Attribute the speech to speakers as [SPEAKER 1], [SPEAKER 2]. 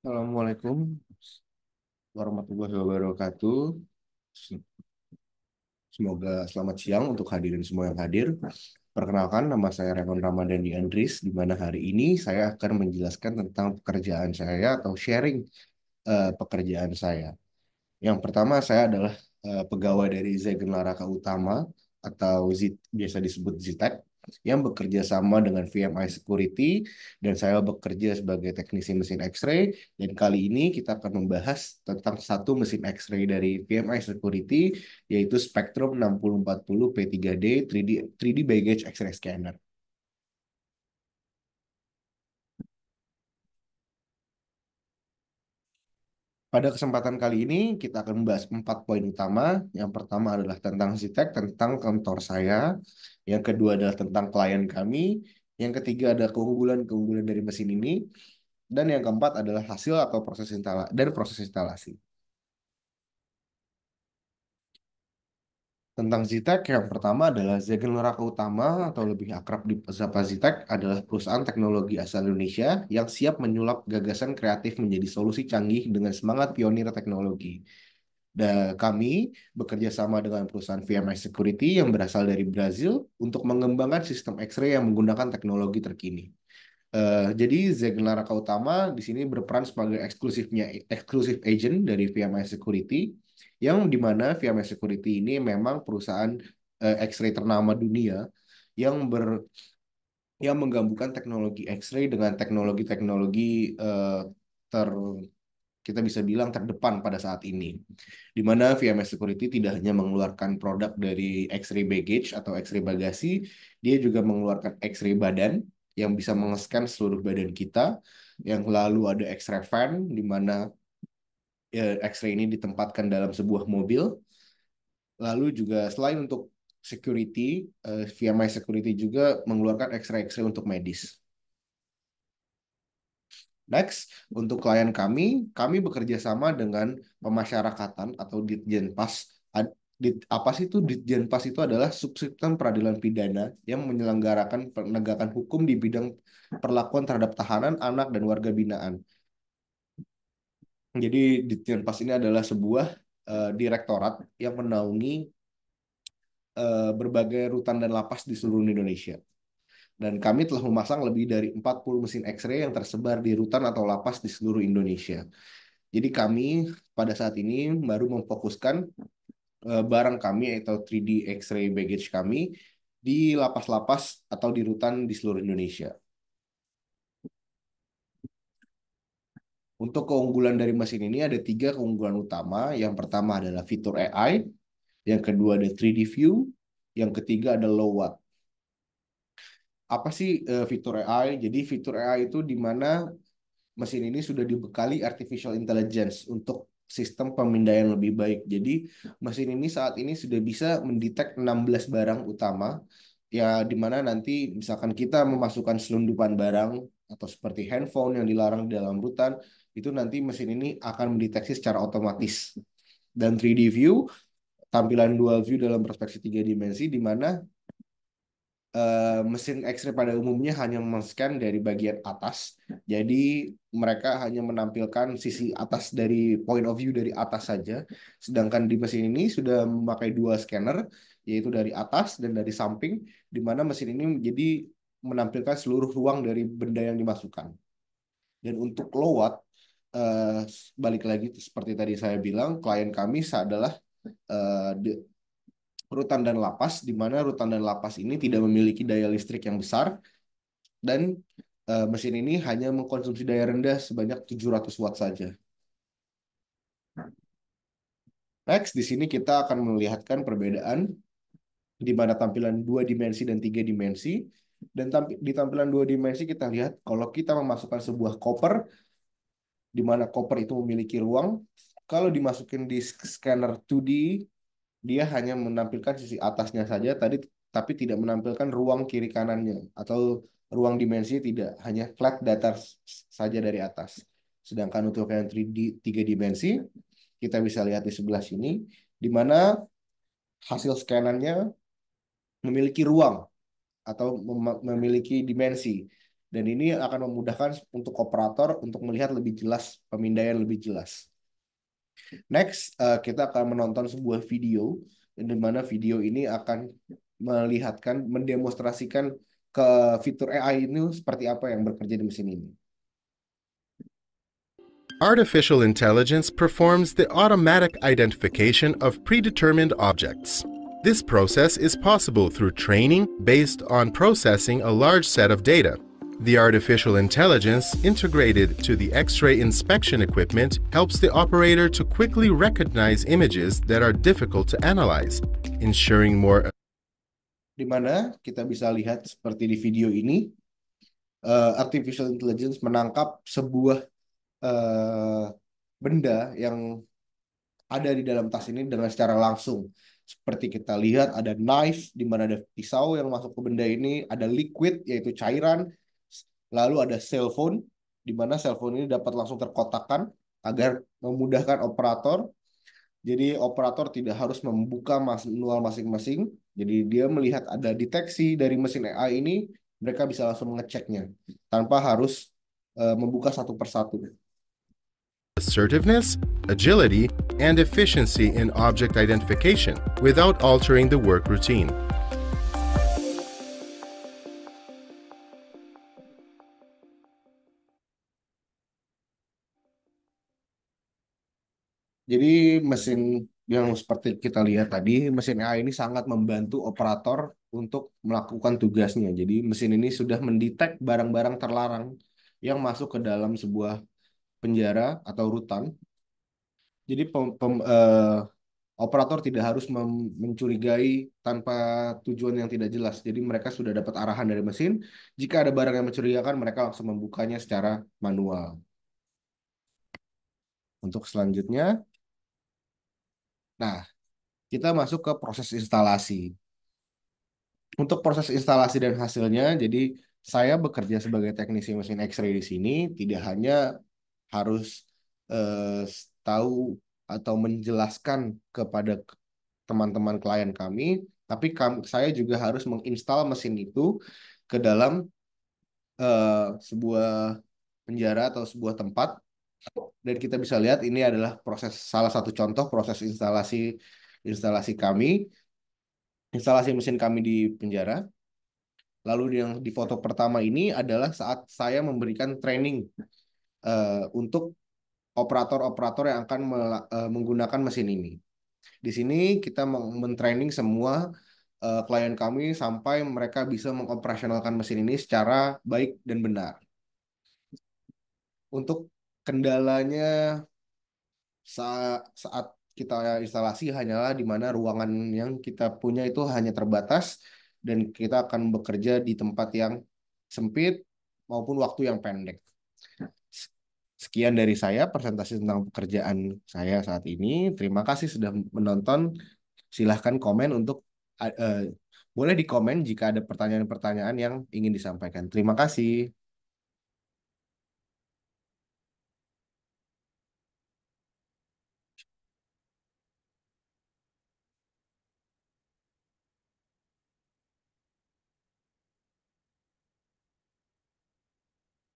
[SPEAKER 1] Assalamualaikum warahmatullahi wabarakatuh. Semoga selamat siang untuk hadirin semua yang hadir. Perkenalkan, nama saya Revan Ramadhani Andris, di mana hari ini saya akan menjelaskan tentang pekerjaan saya atau sharing pekerjaan saya. Yang pertama, saya adalah pegawai dari Zegen Laraka Utama atau biasa disebut ZTEC yang bekerja sama dengan VMI Security dan saya bekerja sebagai teknisi mesin X-ray dan kali ini kita akan membahas tentang satu mesin X-ray dari VMI Security yaitu Spectrum 6040 P3D 3D Baggage X-ray Scanner. Pada kesempatan kali ini kita akan membahas 4 poin utama. Yang pertama adalah tentang Zitek, tentang kantor saya. Yang kedua adalah tentang klien kami. Yang ketiga ada keunggulan-keunggulan dari mesin ini. Dan yang keempat adalah hasil atau proses instalasi. Tentang Zitek, yang pertama adalah Zegen Loraka Utama atau lebih akrab disapa Zitek adalah perusahaan teknologi asal Indonesia yang siap menyulap gagasan kreatif menjadi solusi canggih dengan semangat pionir teknologi. Dan kami bekerja sama dengan perusahaan VMI Security yang berasal dari Brazil untuk mengembangkan sistem X-ray yang menggunakan teknologi terkini. Jadi Zegna Raka Utama di sini berperan sebagai eksklusif agent dari VMI Security yang di mana VMI Security ini memang perusahaan X-ray ternama dunia yang yang menggabungkan teknologi X-ray dengan teknologi-teknologi eh, ter kita bisa bilang terdepan pada saat ini. Di mana VMS Security tidak hanya mengeluarkan produk dari X-ray baggage atau X-ray bagasi, dia juga mengeluarkan X-ray badan yang bisa mengeskan seluruh badan kita. Yang lalu ada X-ray van, di mana X-ray ini ditempatkan dalam sebuah mobil. Lalu juga selain untuk security, VMI Security juga mengeluarkan X-ray untuk medis. Next, untuk klien kami bekerja sama dengan pemasyarakatan atau Ditjenpas. Apa sih itu Ditjenpas itu adalah subsistem peradilan pidana yang menyelenggarakan penegakan hukum di bidang perlakuan terhadap tahanan, anak, dan warga binaan. Jadi Ditjenpas ini adalah sebuah direktorat yang menaungi berbagai rutan dan lapas di seluruh Indonesia. Dan kami telah memasang lebih dari 40 mesin X-ray yang tersebar di rutan atau lapas di seluruh Indonesia. Jadi kami pada saat ini baru memfokuskan barang kami atau 3D X-ray baggage kami di lapas-lapas atau di rutan di seluruh Indonesia. Untuk keunggulan dari mesin ini ada 3 keunggulan utama. Yang pertama adalah fitur AI, yang kedua ada 3D view, yang ketiga ada low watt. Apa sih fitur AI? Jadi fitur AI itu di mana mesin ini sudah dibekali artificial intelligence untuk sistem pemindaian lebih baik. Jadi mesin ini saat ini sudah bisa mendetek 16 barang utama ya di mana nanti misalkan kita memasukkan selundupan barang atau seperti handphone yang dilarang di dalam rutan itu nanti mesin ini akan mendeteksi secara otomatis. Dan 3D view, tampilan dual view dalam perspektif 3 dimensi di mana mesin X-ray pada umumnya hanya men-scan dari bagian atas. Jadi mereka hanya menampilkan sisi atas dari point of view dari atas saja. Sedangkan di mesin ini sudah memakai 2 scanner, yaitu dari atas dan dari samping, di mana mesin ini jadi menampilkan seluruh ruang dari benda yang dimasukkan. Dan untuk low watt, eh, balik lagi seperti tadi saya bilang, klien kami adalah eh, rutan dan lapas, di mana rutan dan lapas ini tidak memiliki daya listrik yang besar dan mesin ini hanya mengkonsumsi daya rendah sebanyak 700 watt saja. Next, di sini kita akan melihatkan perbedaan di mana tampilan 2 dimensi dan 3 dimensi. Dan di tampilan 2 dimensi kita lihat kalau kita memasukkan sebuah koper, di mana koper itu memiliki ruang, kalau dimasukin di scanner 2D, dia hanya menampilkan sisi atasnya saja tapi tidak menampilkan ruang kiri kanannya atau ruang dimensi tidak hanya flat datar saja dari atas. Sedangkan untuk yang 3D 3 dimensi kita bisa lihat di sebelah sini di mana hasil scanannya memiliki ruang atau memiliki dimensi Dan ini akan memudahkan untuk operator untuk melihat lebih jelas, pemindaian lebih jelas. Next, kita akan menonton sebuah video, di mana video ini akan melihatkan, mendemonstrasikan ke fitur AI ini seperti apa yang bekerja di mesin ini.
[SPEAKER 2] Artificial intelligence performs the automatic identification of predetermined objects. This process is possible through training based on processing a large set of data. The artificial intelligence integrated to the X-ray inspection equipment helps the operator to quickly recognize images that are difficult to analyze, ensuring more.
[SPEAKER 1] Di mana kita bisa lihat seperti di video ini, artificial intelligence menangkap sebuah benda yang ada di dalam tas ini dengan secara langsung. Seperti kita lihat ada knife, di mana ada pisau yang masuk ke benda ini, ada liquid yaitu cairan, lalu ada cellphone, di mana cellphone ini dapat langsung terkotakkan agar memudahkan operator. Jadi operator tidak harus membuka manual masing-masing. Jadi dia melihat ada deteksi dari mesin AI ini, mereka bisa langsung mengeceknya tanpa harus membuka satu persatu.
[SPEAKER 2] Assertiveness, agility, and efficiency in object identification without altering the work routine.
[SPEAKER 1] Jadi mesin yang seperti kita lihat tadi, mesin AI ini sangat membantu operator untuk melakukan tugasnya. Jadi mesin ini sudah mendetek barang-barang terlarang yang masuk ke dalam sebuah penjara atau rutan. Jadi operator tidak harus mencurigai tanpa tujuan yang tidak jelas. Jadi mereka sudah dapat arahan dari mesin. Jika ada barang yang mencurigakan, mereka langsung membukanya secara manual. Untuk selanjutnya, nah, kita masuk ke proses instalasi. Untuk proses instalasi dan hasilnya, jadi saya bekerja sebagai teknisi mesin X-ray di sini, tidak hanya harus tahu atau menjelaskan kepada teman-teman klien kami, tapi saya juga harus menginstal mesin itu ke dalam sebuah penjara atau sebuah tempat. Dan kita bisa lihat ini adalah salah satu contoh proses instalasi kami, instalasi mesin kami di penjara. Lalu yang di foto pertama ini adalah saat saya memberikan training untuk operator-operator yang akan menggunakan mesin ini. Di sini kita men-training semua klien kami sampai mereka bisa mengoperasionalkan mesin ini secara baik dan benar. Untuk kendalanya saat kita instalasi hanyalah di mana ruangan yang kita punya itu hanya terbatas dan kita akan bekerja di tempat yang sempit maupun waktu yang pendek. Sekian dari saya presentasi tentang pekerjaan saya saat ini. Terima kasih sudah menonton. Silahkan komen untuk boleh di komen jika ada pertanyaan-pertanyaan yang ingin disampaikan. Terima kasih.